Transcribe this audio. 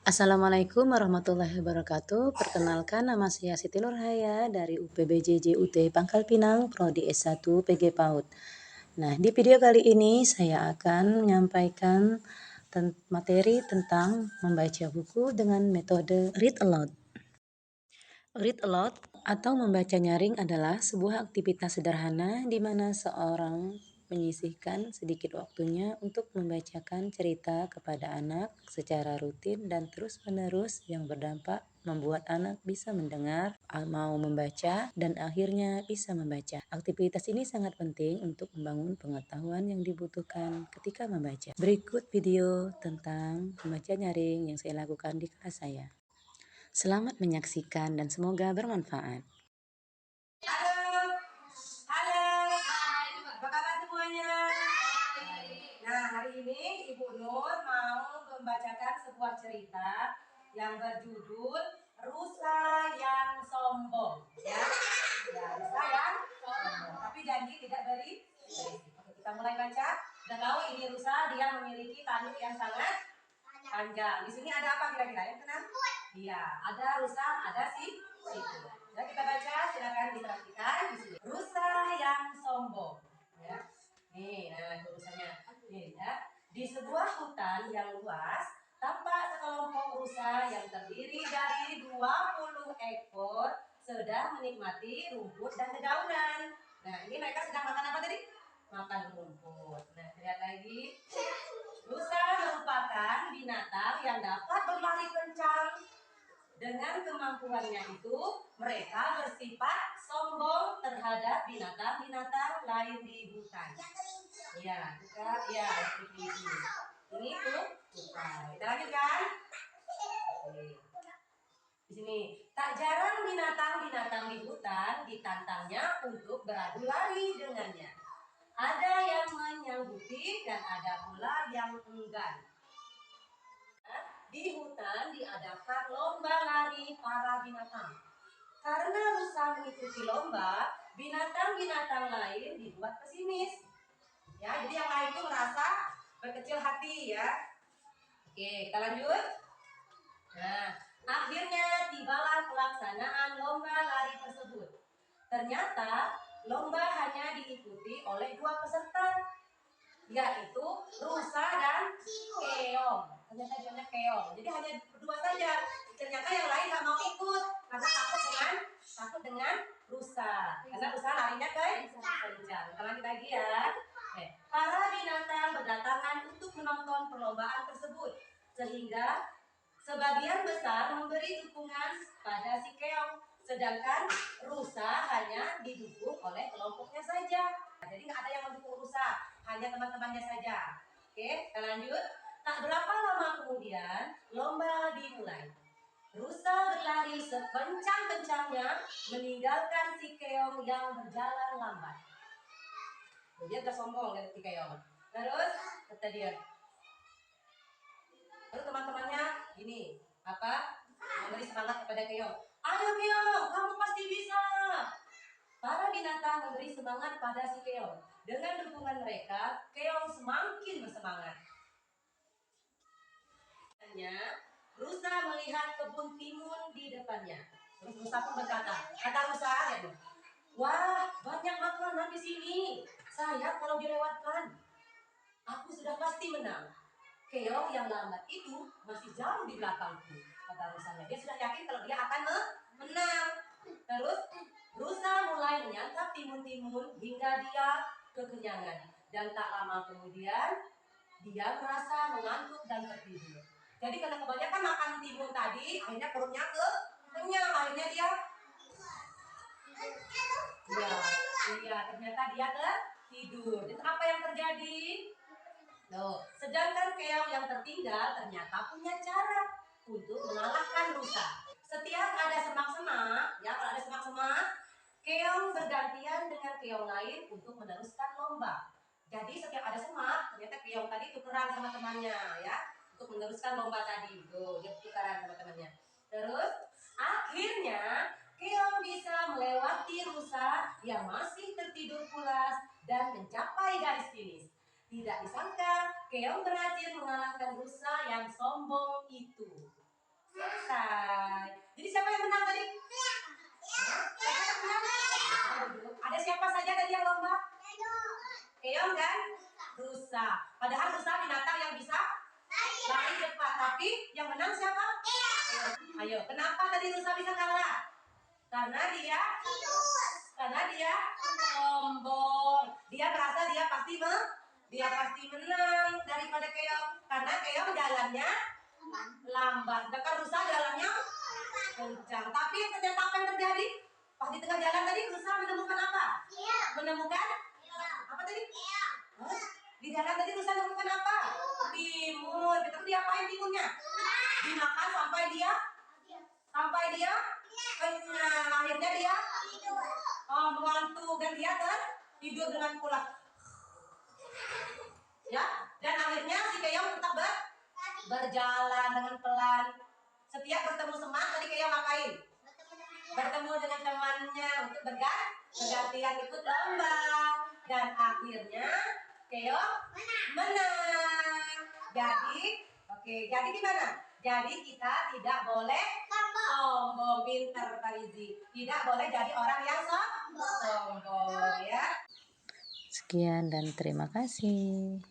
Assalamualaikum warahmatullahi wabarakatuh. Perkenalkan nama saya Siti Nurhaya dari UPBJJ UT Pangkal Pinang, Prodi S1 PG PAUD. Nah, di video kali ini saya akan menyampaikan materi tentang membaca buku dengan metode read aloud. Read aloud atau membaca nyaring adalah sebuah aktivitas sederhana di mana seorang menyisihkan sedikit waktunya untuk membacakan cerita kepada anak secara rutin dan terus-menerus yang berdampak membuat anak bisa mendengar, mau membaca, dan akhirnya bisa membaca. Aktivitas ini sangat penting untuk membangun pengetahuan yang dibutuhkan ketika membaca. Berikut video tentang membaca nyaring yang saya lakukan di kelas saya. Selamat menyaksikan dan semoga bermanfaat. Halo, halo, apa kabar semuanya? Nah, hari ini Ibu Nur mau membacakan sebuah cerita yang berjudul Rusa yang Sombong. Ya, rusa yang sombong. Tapi janji tidak beri. Oke, kita mulai baca. Udah tahu ini rusa, dia memiliki tanduk yang sangat panjang. Di sini ada apa kira-kira yang kenal? Iya, ada rusa, ada si situ. Ya, kita baca, silakan diperhatikan di sini. Rusa yang sombong. Ya. Nih, nah itu rusanya. Nih ya. Di sebuah hutan yang luas, tampak sekelompok rusa yang terdiri dari 20 ekor sedang menikmati rumput dan dedaunan. Nah, ini mereka sedang makan apa tadi? Makan rumput. Nah, lihat lagi. Rusa merupakan binatang yang dapat berlari kencang. Dengan kemampuannya itu, mereka bersifat sombong terhadap binatang-binatang lain di hutan. Ya, kita, ya, ini tuh, kita lanjutkan. Oke. Di sini, tak jarang binatang-binatang di hutan ditantangnya untuk beradu lari dengannya. Ada yang menyanggupi dan ada pula yang enggan. Di hutan diadakan lomba lari para binatang. Karena rusa mengikuti lomba, binatang-binatang lain dibuat pesimis. Ya, jadi yang lain itu merasa berkecil hati ya. Oke, kita lanjut. Nah, akhirnya tibalah pelaksanaan lomba lari tersebut. Ternyata lomba hanya diikuti oleh 2 peserta, yaitu rusa dan keong. Ternyata dia keong. Jadi hanya berdua saja. Ternyata yang lain nggak mau ikut karena takut dengan rusa. Karena rusa larinya kencang. Kita lanjut lagi ya. Para binatang berdatangan untuk menonton perlombaan tersebut, sehingga sebagian besar memberi dukungan pada si keong, sedangkan rusa hanya didukung oleh kelompoknya saja. Jadi nggak ada yang mendukung rusa, hanya teman-temannya saja. Oke, kita lanjut. Tak berapa lama kemudian, lomba dimulai. Rusa berlari sekencang-kencangnya, meninggalkan si keong yang berjalan lambat. Dia agak sombong dari si keong. Terus, kata dia. Lalu teman-temannya gini, memberi semangat kepada keong. Ayo keong, kamu pasti bisa. Para binatang memberi semangat pada si keong. Dengan dukungan mereka, keong semakin bersemangat. Rusa melihat kebun timun di depannya. Terus rusa pun berkata, wah, banyak makanan di sini. Sayang kalau dilewatkan. Aku sudah pasti menang. Keong yang lambat itu masih jauh di belakangku, kata rusanya. Dia sudah yakin kalau dia akan menang. Terus rusa mulai menyantap timun-timun hingga dia kekenyangan. Dan tak lama kemudian dia merasa mengantuk dan tertidur. Jadi karena kebanyakan makan timun tadi, akhirnya perutnya kenyang. Akhirnya dia ternyata dia tertidur. Dan apa yang terjadi? Loh, sedangkan keong yang tertinggal ternyata punya cara untuk mengalahkan rusa. Setiap ada semak-semak, ya kalau ada semak-semak, keong bergantian dengan keong lain untuk meneruskan lomba. Jadi setiap ada semak, ternyata keong tadi tukeran sama temannya, ya, untuk meneruskan lomba tadi. Tuh, dia tukeran sama temannya. Terus akhirnya keong bisa melewati rusa yang masih tertidur pulas dan mencapai garis finish. Tidak disangka, keong berhasil mengalahkan rusa yang sombong itu. selesai. Jadi siapa yang menang tadi? Siapa yang menang? Ada siapa saja tadi yang lomba? Keong dan rusa. Padahal rusa binatang yang bisa lari cepat, tapi yang menang siapa? Ayo, kenapa tadi rusa bisa kalah? Karena dia sombong. Dia merasa dia pasti menang daripada keong. Karena keong jalannya lambat, sedangkan rusa jalannya kencang. Tapi ternyata apa yang terjadi? Pas di tengah jalan tadi rusa menemukan apa? Menemukan apa tadi? Hah? Di jalan tadi rusa menemukan apa? Timun. Betul, diapain timunnya? Dimakan sampai dia kenyang. Akhirnya dia mengantuk dan dia tidur dengan pulas. Ya, dan akhirnya si keong tetap berjalan dengan pelan. Setiap bertemu teman tadi keong ngapain? Bertemu dengan temannya untuk bergantian ikut lomba, dan akhirnya keong menang. Jadi gimana? Jadi kita tidak boleh sombong. Pinter Parizi, tidak boleh jadi orang yang sombong ya. Sekian dan terima kasih.